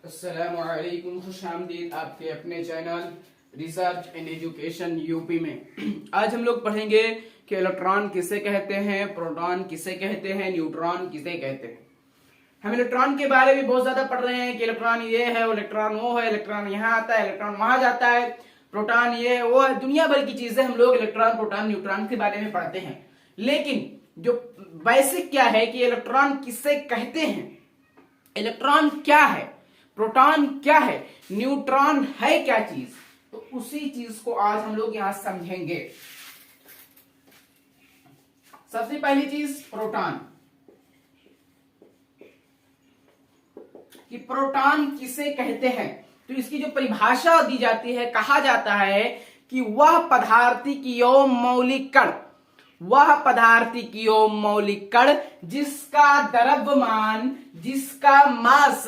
अस्सलामुअलैकुम, खुशामदीद आपके अपने channel research and education UP में। आज हम लोग पढ़ेंगे कि इलेक्ट्रॉन किसे कहते हैं, प्रोटॉन किसे कहते हैं, न्यूट्रॉन किसे कहते हैं। हम इलेक्ट्रॉन के बारे में बहुत ज्यादा पढ़ रहे हैं कि इलेक्ट्रॉन ये है, इलेक्ट्रॉन वो है, इलेक्ट्रॉन यहाँ आता है, इलेक्ट्रॉन वहां जाता है, प्रोटॉन ये है वो है, दुनिया भर की चीजें हम लोग इलेक्ट्रॉन, प्रोटॉन, न्यूट्रॉन के बारे में पढ़ते हैं। लेकिन जो बेसिक क्या है कि इलेक्ट्रॉन किसे कहते हैं, इलेक्ट्रॉन क्या है, प्रोटॉन क्या है, न्यूट्रॉन है क्या चीज, तो उसी चीज को आज हम लोग यहां समझेंगे। सबसे पहली चीज प्रोटॉन, कि प्रोटॉन किसे कहते हैं। तो इसकी जो परिभाषा दी जाती है, कहा जाता है कि वह पदार्थिकीय मौलिक कण, वह पदार्थिकीय मौलिक कण जिसका द्रव्यमान, जिसका मास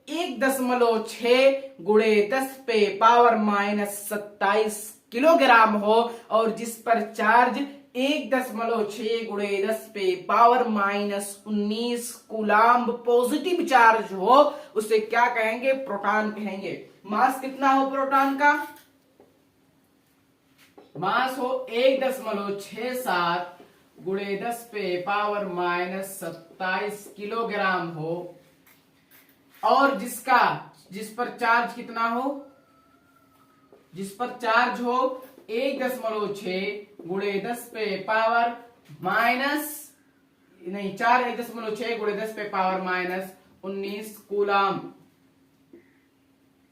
1.6 गुणे 10⁻⁻27 किलोग्राम हो और जिस पर चार्ज 1.6 गुणे 10⁻⁻19 कूलाम्ब पॉजिटिव चार्ज हो, उसे क्या कहेंगे, प्रोटॉन कहेंगे। मास कितना हो प्रोटॉन का, मास हो 1.67 गुणे 10⁻⁻27 किलोग्राम हो और जिस पर चार्ज कितना हो, जिस पर चार्ज हो 1.6 गुणे 1.6 गुणे 10⁻⁻19 कूलाम।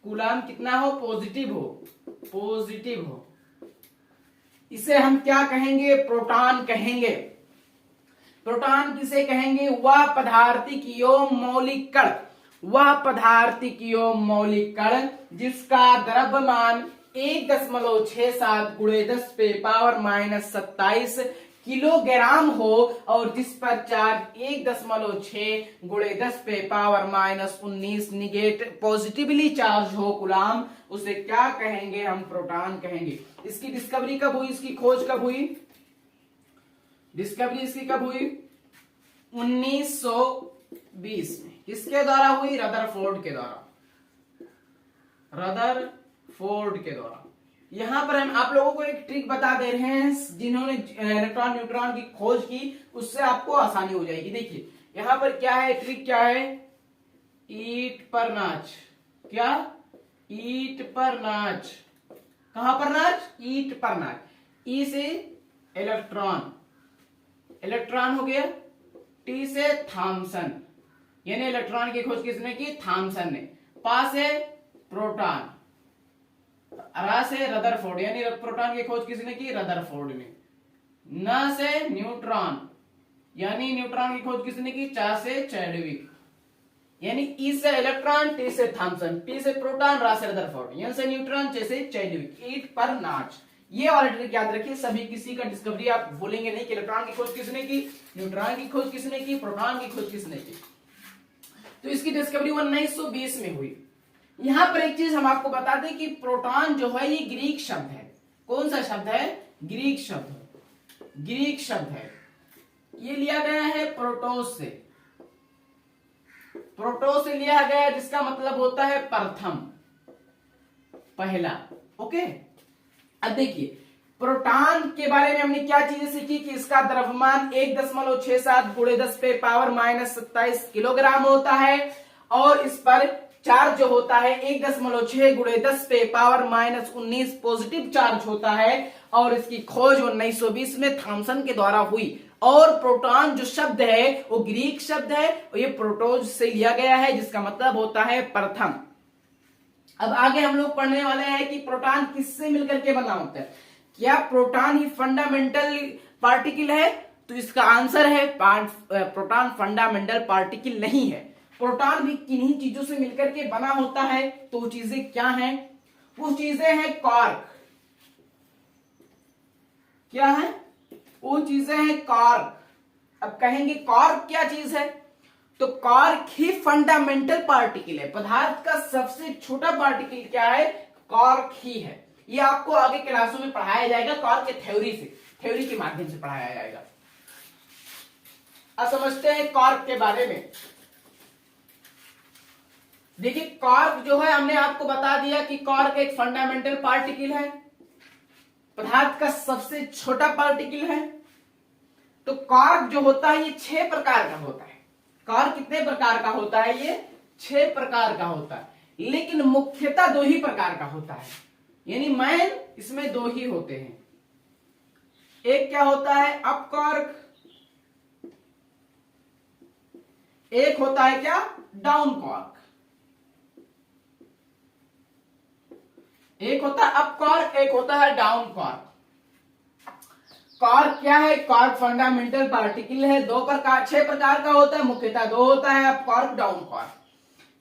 कूलाम कितना हो, पॉजिटिव हो, पॉजिटिव हो। इसे हम क्या कहेंगे, प्रोटॉन कहेंगे। प्रोटॉन किसे कहेंगे, वह पदार्थिकीय मौलिक कण, वह पदार्थिकीय मौलिक कण जिसका द्रव्यमान 1.67 गुणे 10⁻⁻27 किलोग्राम हो और जिस पर चार्ज 1.6 गुणे 10⁻⁻19 निगेट पॉजिटिवली चार्ज हो कूलाम, उसे क्या कहेंगे, हम प्रोटॉन कहेंगे। इसकी डिस्कवरी कब हुई, इसकी खोज कब हुई, डिस्कवरी इसकी कब हुई, 1920 में। किसके द्वारा हुई, रदरफोर्ड के द्वारा, रदरफोर्ड के द्वारा। यहां पर हम आप लोगों को एक ट्रिक बता दे रहे हैं, जिन्होंने इलेक्ट्रॉन न्यूट्रॉन की खोज की उससे आपको आसानी हो जाएगी। देखिए यहां पर क्या है, ट्रिक क्या है, ईंट पर नाच। क्या, ईंट पर नाच। कहां पर नाच, ईंट पर नाच। ई से इलेक्ट्रॉन, इलेक्ट्रॉन हो गया। टी से थॉमसन, यानी इलेक्ट्रॉन की खोज किसने की, थॉमसन ने। पा से प्रोटॉन, रा से रदरफोर्ड, यानी प्रोटॉन की खोज किसने की, रदरफोर्ड ने। न से न्यूट्रॉन, यानी न्यूट्रॉन की खोज किसने की, चा से चैडविक, यानी ई से इलेक्ट्रॉन, टी से थॉमसन, पी से प्रोटॉन, रा से रदरफोर्ड, एन से न्यूट्रॉन, चे से चैडविक। ईंट पर नाच, ये वाला ट्रिक याद रखिए। सभी किसी का डिस्कवरी आप भूलेंगे नहीं कि इलेक्ट्रॉन की खोज किसने की, न्यूट्रॉन की खोज किसने की, प्रोटॉन की खोज किसने की। तो इसकी डिस्कवरी 1920 में हुई। यहां पर एक चीज हम आपको बता दें कि प्रोटॉन जो है ये ग्रीक शब्द है। कौन सा शब्द है, ग्रीक शब्द है, ग्रीक शब्द है। ये लिया गया है प्रोटोस से, प्रोटो से लिया गया, जिसका मतलब होता है प्रथम, पहला। ओके, अब देखिए प्रोटॉन के बारे में हमने क्या चीजें सीखी कि इसका द्रव्यमान 1.67 गुणे 10⁻⁻27 किलोग्राम होता है और इस पर चार्ज जो होता है 1.6 गुणे 10⁻⁻19 पॉजिटिव चार्ज होता है और इसकी खोज 1920 में थॉमसन के द्वारा हुई। और प्रोटॉन जो शब्द है वो ग्रीक शब्द है और ये प्रोटोज से लिया गया है, जिसका मतलब होता है प्रथम। अब आगे हम लोग पढ़ने वाले हैं कि प्रोटॉन किससे मिलकर के बना होता है। क्या प्रोटॉन ही फंडामेंटल पार्टिकल है, तो इसका आंसर है प्रोटॉन फंडामेंटल पार्टिकल नहीं है। प्रोटॉन भी किन्हीं चीजों से मिलकर के बना होता है, तो वो चीजें क्या हैं, वो चीजें हैं कॉर्क। क्या है, वो चीजें हैं कॉर्क। अब कहेंगे कॉर्क क्या चीज है, तो कॉर्क ही फंडामेंटल पार्टिकल है। पदार्थ का सबसे छोटा पार्टिकल क्या है, कॉर्क ही है। ये आपको आगे क्लासों में पढ़ाया जाएगा, कॉर्क के थ्योरी से, थ्योरी के माध्यम से पढ़ाया जाएगा। अब समझते हैं कॉर्क के बारे में। देखिए कॉर्क जो है हमने आपको बता दिया कि कॉर्क एक फंडामेंटल पार्टिकल है, पदार्थ का सबसे छोटा पार्टिकल है। तो कॉर्क जो होता है ये 6 प्रकार का होता है। कॉर्क कितने प्रकार का होता है? ये 6 प्रकार का होता है, लेकिन मुख्यतः 2 ही प्रकार का होता है, यानी मैन इसमें 2 ही होते हैं। एक क्या होता है? अप कॉर्क, एक होता है क्या? Down cork. एक होता है अप कॉर्क, एक होता है डाउन कॉर्क। कॉर्क क्या है? कॉर्क फंडामेंटल पार्टिकल है, 6 प्रकार का होता है, मुख्यतः 2 होता है, अप कॉर्क, डाउन कॉर्क।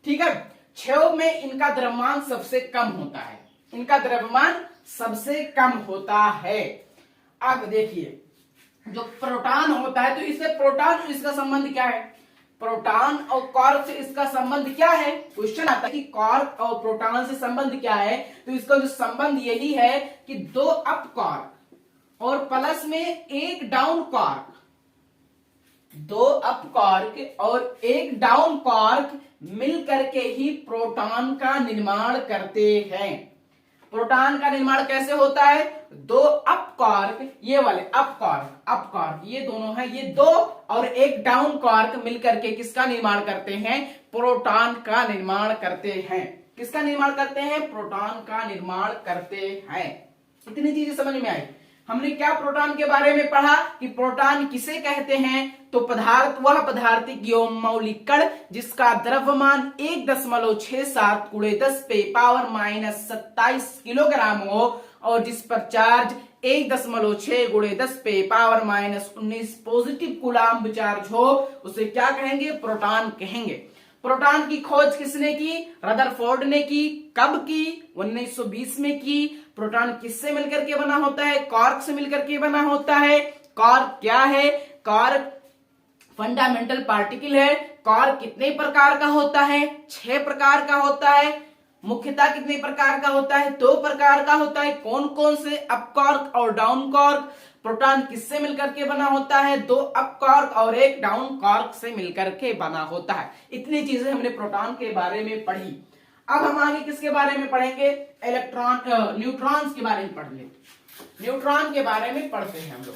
ठीक है, 6 में इनका द्रव्यमान सबसे कम होता है, इनका द्रव्यमान सबसे कम होता है। अब देखिए जो प्रोटॉन होता है, तो इससे प्रोटॉन और इसका संबंध क्या है? प्रोटॉन और कॉर्क से इसका संबंध क्या है? क्वेश्चन आता है कि कॉर्क और प्रोटॉन से संबंध क्या है, तो इसका जो संबंध यही है कि 2 अप कॉर्क और प्लस में 1 डाउन कॉर्क, 2 अप कॉर्क और 1 डाउन कॉर्क मिल करके ही प्रोटॉन का निर्माण करते हैं। प्रोटॉन का निर्माण कैसे होता है? 2 अप कॉर्क, ये वाले अप कॉर्क ये दोनों है, ये 2 और 1 डाउन कॉर्क मिलकर के किसका निर्माण करते हैं? प्रोटॉन का निर्माण करते हैं। किसका निर्माण करते हैं? प्रोटॉन का निर्माण करते हैं। इतनी चीजें समझ में आई। हमने क्या प्रोटॉन के बारे में पढ़ा कि प्रोटॉन किसे कहते हैं? तो पदार्थ, वह पदार्थिक यौगिक मौलिक कण जिसका द्रव्यमान 1.67 × 10⁻⁻27 किलोग्राम हो और जिस पर चार्ज 1.6 × 10⁻⁻19 पॉजिटिव कूलाम्ब चार्ज हो, उसे क्या कहेंगे? प्रोटॉन कहेंगे। प्रोटॉन की खोज किसने की? रदरफोर्ड ने की। कब की? 1920 में की। प्रोटॉन किससे मिलकर के बना होता है? कॉर्क से मिलकर के बना होता है। कॉर्क क्या है? कॉर्क फंडामेंटल पार्टिकल है। कॉर्क कितने प्रकार का होता है? 6 प्रकार का होता है। मुख्यतः कितने प्रकार का होता है? 2 प्रकार का होता है। कौन कौन से? अप कॉर्क और डाउन कॉर्क। प्रोटॉन किससे मिलकर के बना होता है? 2 अप कॉर्क और 1 डाउन कॉर्क से मिलकर के बना होता है। इतनी चीजें हमने प्रोटॉन के बारे में पढ़ी। अब हम आगे किसके बारे में पढ़ेंगे? न्यूट्रॉन्स के बारे में पढ़ लें। न्यूट्रॉन के बारे में पढ़ते हैं हम लोग।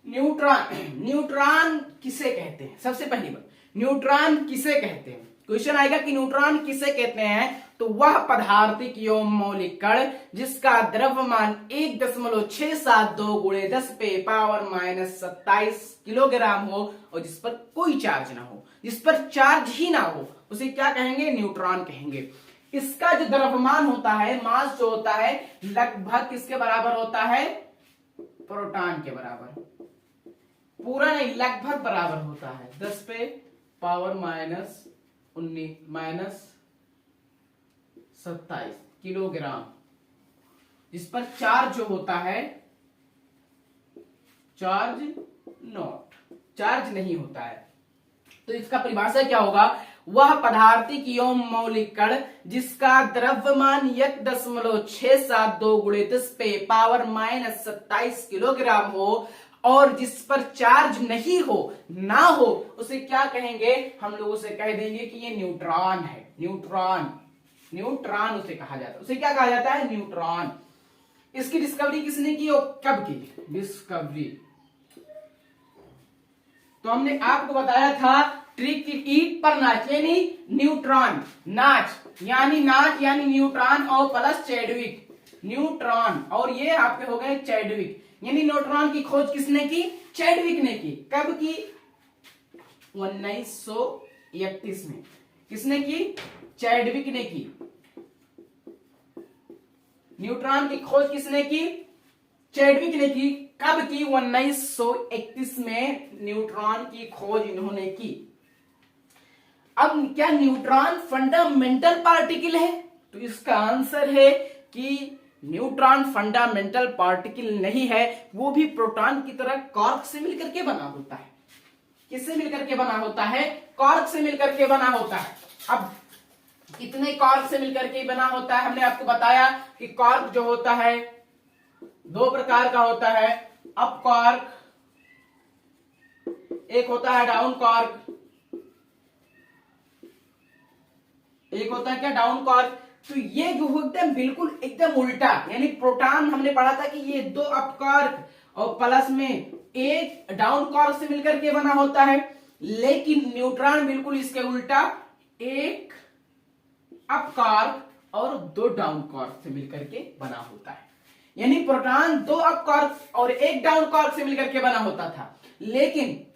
न्यूट्रॉन किसे कहते हैं? सबसे पहली बात, न्यूट्रॉन किसे कहते हैं? क्वेश्चन आएगा कि न्यूट्रॉन किसे कहते हैं, तो वह पदार्थिक यौगिक मौलिक कण जिसका द्रव्यमान 1.672 × 10⁻⁻27 किलोग्राम हो और जिस पर कोई चार्ज ना हो, जिस पर चार्ज ही ना हो, उसे क्या कहेंगे? न्यूट्रॉन कहेंगे। इसका जो द्रव्यमान होता है, मास जो होता है, लगभग किसके बराबर होता है? प्रोटॉन के बराबर। पूरा नहीं, लगभग बराबर होता है 10⁻⁻27 किलोग्राम, जिस पर चार्ज जो होता है, चार्ज नहीं होता है। तो इसका परिभाषा क्या होगा? वह पदार्थिक यौगिक मौलिक कण जिसका द्रव्यमान 1.672 × 10⁻⁻27 किलोग्राम हो और जिस पर चार्ज नहीं हो, ना हो, उसे क्या कहेंगे? हम लोग उसे कह देंगे कि ये न्यूट्रॉन है। न्यूट्रॉन उसे कहा जाता है। उसे क्या कहा जाता है? न्यूट्रॉन। इसकी डिस्कवरी किसने की और कब की? डिस्कवरी तो हमने आपको बताया था, ट्रिक की ईट पर नाच, यानी न्यूट्रॉन, नाच यानी न्यूट्रॉन और प्लस चैडविक, न्यूट्रॉन और ये आपके हो गए चैडविक। यानी न्यूट्रॉन की खोज किसने की? चैडविक ने की। कब की? 1931 में। किसने की? चैडविक ने की। न्यूट्रॉन की खोज किसने की? चैडविक ने की। कब की? 1931 में न्यूट्रॉन की खोज इन्होंने की। अब क्या न्यूट्रॉन फंडामेंटल पार्टिकल है? तो इसका आंसर है कि न्यूट्रॉन फंडामेंटल पार्टिकल नहीं है, वो भी प्रोटॉन की तरह कॉर्क से मिलकर के बना होता है। किससे मिलकर के बना होता है? कॉर्क से मिलकर के बना होता है। अब कितने कॉर्क से मिलकर के बना होता है? हमने आपको बताया कि कॉर्क जो होता है दो प्रकार का होता है, अप क्वार्क, एक होता है डाउन क्वार्क, एक होता है क्या, डाउन क्वार्क। तो ये जो होता है बिल्कुल एकदम उल्टा, यानी प्रोटॉन हमने पढ़ा था कि ये दो अप क्वार्क और प्लस में एक डाउन क्वार्क से मिलकर के बना होता है, लेकिन न्यूट्रॉन बिल्कुल इसके उल्टा, एक अप क्वार्क और दो डाउन क्वार्क से मिलकर के बना होता है। यानी प्रोटॉन दो अप क्वार्क और एक डाउन क्वार्क से मिलकर के बना होता था, लेकिन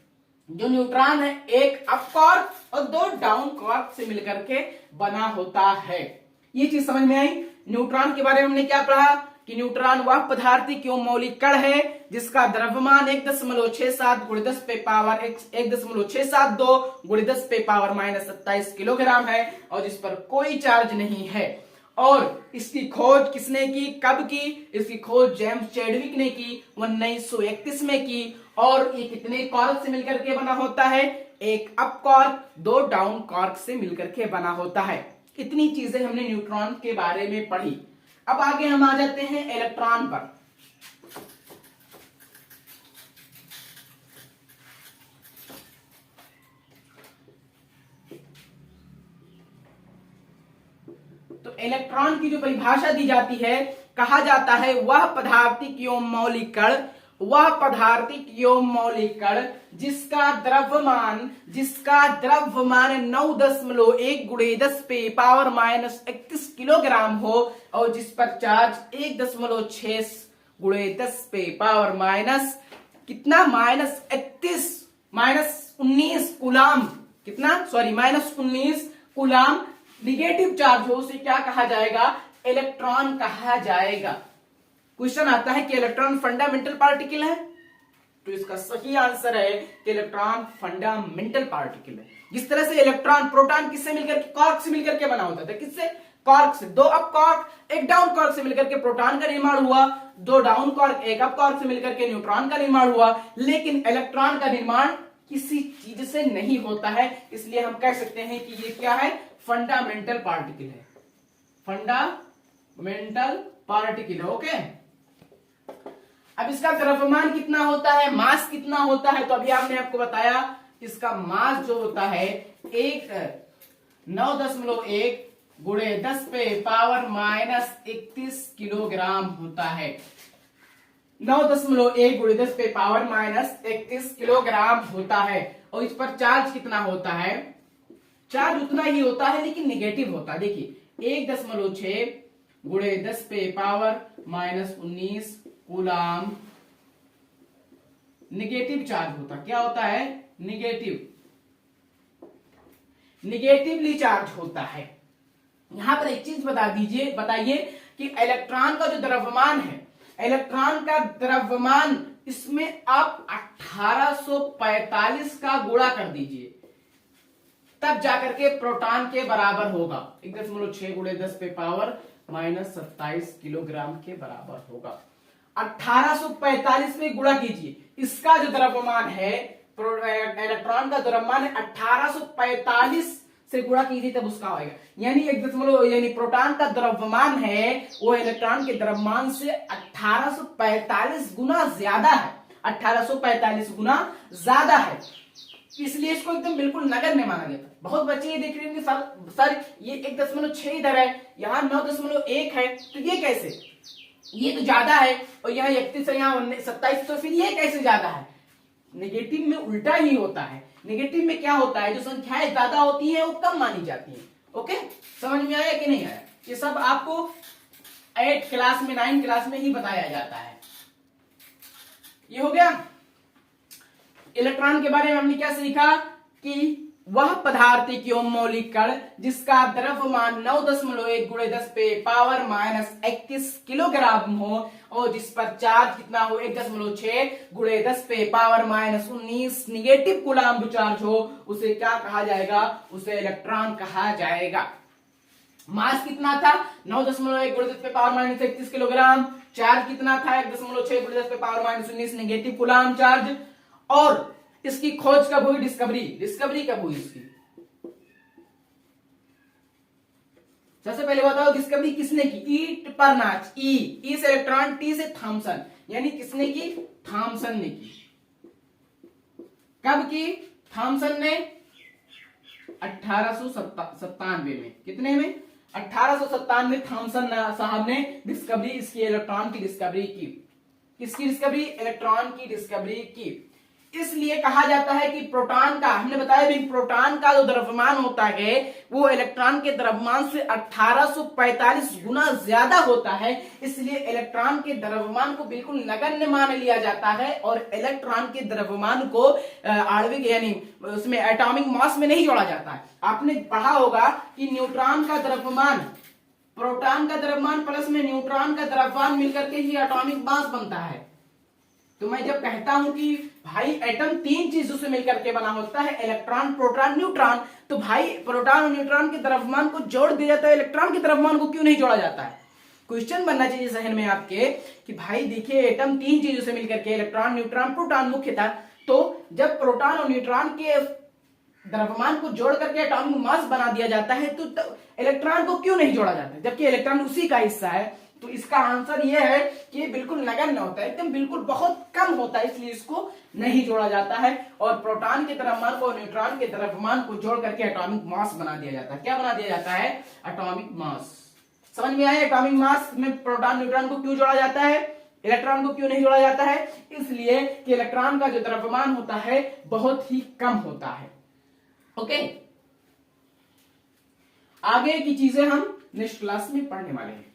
जो न्यूट्रॉन है एक अप क्वार्क और दो डाउन क्वार्क से मिलकर के बना होता है। ये चीज समझ में आई। न्यूट्रॉन के बारे में हमने क्या पढ़ा कि न्यूट्रॉन वह पदार्थ क्यों मौलिक कण है जिसका द्रव्यमान 1.67 × 10 पे पावर 1.672 × 10 पे पावर -27 किलोग्राम है और जिस पर कोई चार्ज नहीं है। और इसकी खोज किसने की, कब की? इसकी खोज जेम्स चैडविक ने की 1931 में की। और ये कितने क्वार्क से मिलकर के बना होता है? एक अप क्वार्क, दो डाउन क्वार्क से मिलकर के बना होता है। इतनी चीजें हमने न्यूट्रॉन के बारे में पढ़ी। अब आगे हम आ जाते हैं इलेक्ट्रॉन पर। तो इलेक्ट्रॉन की जो परिभाषा दी जाती है, कहा जाता है वह पदार्थिक एवं मौलिक कण, वह पदार्थिक एवं मौलिक कण जिसका द्रव्यमान 9.1 × 10 पे पावर -31 किलोग्राम हो और जिस पर चार्ज 1.6 × 10 पे पावर कितना -19 कूलाम, कितना सॉरी -19 कूलाम निगेटिव चार्ज हो, उसे क्या कहा जाएगा? इलेक्ट्रॉन कहा जाएगा। क्वेश्चन आता है कि इलेक्ट्रॉन फंडामेंटल पार्टिकल है, तो इसका सही आंसर है कि इलेक्ट्रॉन फंडामेंटल पार्टिकल है। जिस तरह से इलेक्ट्रॉन प्रोटॉन किससे मिलकर, क्वार्क से मिलकर के बना होता था, किससे? क्वार्क से। दो अप क्वार्क एक डाउन क्वार्क से मिलकर के प्रोटॉन का निर्माण हुआ, दो डाउन क्वार्क एक अप क्वार्क से मिलकर के न्यूट्रॉन का निर्माण हुआ। लेकिन इलेक्ट्रॉन का निर्माण किसी चीज से नहीं होता है, इसलिए हम कह सकते हैं कि ये क्या है? फंडामेंटल पार्टिकल है, फंडामेंटल पार्टिकल। ओके, अब इसका द्रव्यमान कितना होता है, मास कितना होता है? तो अभी आपने आपको बताया इसका मास जो होता है 9.1 × 10 पे पावर -31 किलोग्राम होता है। 9.1 × 10 पे पावर -31 किलोग्राम होता है। और इस पर चार्ज कितना होता है? चार्ज उतना ही होता है लेकिन निगेटिव होता है। देखिए 1.6 × 10 पे पावर -19 कूलाम निगेटिव चार्ज होता। क्या होता है? निगेटिवली चार्ज होता है। यहां पर एक चीज बताइए कि इलेक्ट्रॉन का जो द्रव्यमान है, इलेक्ट्रॉन का द्रव्यमान, इसमें आप 1845 का गुणा कर दीजिए, तब जाकर के प्रोटॉन के बराबर होगा। 1.6 × 10 पे पावर -27 किलोग्राम के बराबर होगा। 1845 में गुणा कीजिए, इसका जो द्रव्यमान है, इलेक्ट्रॉन का द्रव्यमान है 1845 से गुणा कीजिए तब उसका होगा। यानी प्रोटॉन का द्रव्यमान है वो इलेक्ट्रॉन के द्रव्यमान से 1845 गुना ज्यादा है, 1845 गुना ज्यादा है, इसलिए इसको एकदम बिल्कुल नगण्य माना जाता है। बहुत बच्चे ये देख रहे होंगे सर ये 1.6 इधर है, यहाँ 9.1 है, तो ये कैसे? ये तो ज्यादा है और यहाँ 31 है, यहाँ 27, तो फिर ये कैसे ज्यादा है? नेगेटिव में उल्टा ही होता है। नेगेटिव में क्या होता है? जो संख्याएं ज्यादा होती है वो कम मानी जाती है। ओके, समझ में आया कि नहीं आया? ये सब आपको 8 क्लास में 9 क्लास में ही बताया जाता है। ये हो गया। इलेक्ट्रॉन के बारे में हमने क्या सीखा कि वह पदार्थिक एवं मौलिक कण जिसका द्रव्यमान 9.1 × 10 पे पावर -31 किलोग्राम हो और जिस पर चार्ज कितना हो? 1.6 × 10 पे पावर -19 निगेटिव कूलाम्ब चार्ज हो, उसे क्या कहा जाएगा? उसे इलेक्ट्रॉन कहा जाएगा। मास कितना था? 9.1 × 10 पे पावर -31 किलोग्राम। चार्ज कितना था? 1.6 × 10 पे पावर -19 निगेटिव कूलाम्ब चार्ज। और इसकी खोज कब हुई? डिस्कवरी कब हुई इसकी? सबसे पहले बताओ डिस्कवरी किसने की? ई पर नाच, ई से इलेक्ट्रॉन, टी से थॉमसन, यानी किसने की? थॉमसन ने की। कब की? थॉमसन ने 1897 में। कितने में? 1897 में थॉमसन साहब ने डिस्कवरी, इसकी इलेक्ट्रॉन की डिस्कवरी की। किसकी डिस्कवरी? इलेक्ट्रॉन की डिस्कवरी की। इसलिए कहा जाता है कि प्रोटॉन का, हमने बताया भी, प्रोटॉन का जो द्रव्यमान होता है वो इलेक्ट्रॉन के द्रव्यमान से 1845 गुना ज्यादा होता है। इसलिए इलेक्ट्रॉन के द्रव्यमान को बिल्कुल नगण्य मान लिया जाता है और इलेक्ट्रॉन के द्रव्यमान को आणविक यानी उसमें एटॉमिक मास में नहीं जोड़ा जाता है। आपने पढ़ा होगा कि न्यूट्रॉन का द्रव्यमान, प्रोटॉन का द्रव्यमान प्लस में न्यूट्रॉन का द्रव्यमान मिलकर के ही एटॉमिक मास बनता है। तो मैं जब कहता हूं कि भाई एटम 3 चीजों से मिलकर के बना होता है, इलेक्ट्रॉन, प्रोटॉन, न्यूट्रॉन, तो भाई प्रोटॉन और न्यूट्रॉन के द्रव्यमान को जोड़ दिया जाता है, इलेक्ट्रॉन के द्रव्यमान को क्यों नहीं जोड़ा जाता है? क्वेश्चन बनना चाहिए जहन में आपके कि भाई देखिए एटम 3 चीजों से मिलकर के, इलेक्ट्रॉन, न्यूट्रॉन, प्रोटॉन मुख्यतः, तो जब प्रोटॉन और न्यूट्रॉन के द्रव्यमान को जोड़ करके एटॉमिक मास बना दिया जाता है तो इलेक्ट्रॉन को क्यों नहीं जोड़ा जाता है, जबकि इलेक्ट्रॉन उसी का हिस्सा है? तो इसका आंसर यह है कि बिल्कुल नगण्य होता है, एकदम बिल्कुल बहुत कम होता है, इसलिए इसको नहीं जोड़ा जाता है। और प्रोटॉन के द्रव्यमान को न्यूट्रॉन के द्रव्यमान को जोड़ करके एटॉमिक मास बना दिया जाता है। क्या बना दिया जाता है? Atomic mass. समझ में आया? एटॉमिक मास में प्रोटॉन न्यूट्रॉन को क्यों जोड़ा जाता है, इलेक्ट्रॉन को क्यों नहीं जोड़ा जाता है? इसलिए कि इलेक्ट्रॉन का जो द्रव्यमान होता है बहुत ही कम होता है। ओके, आगे की चीजें हम नेक्स्ट क्लास में पढ़ने वाले हैं।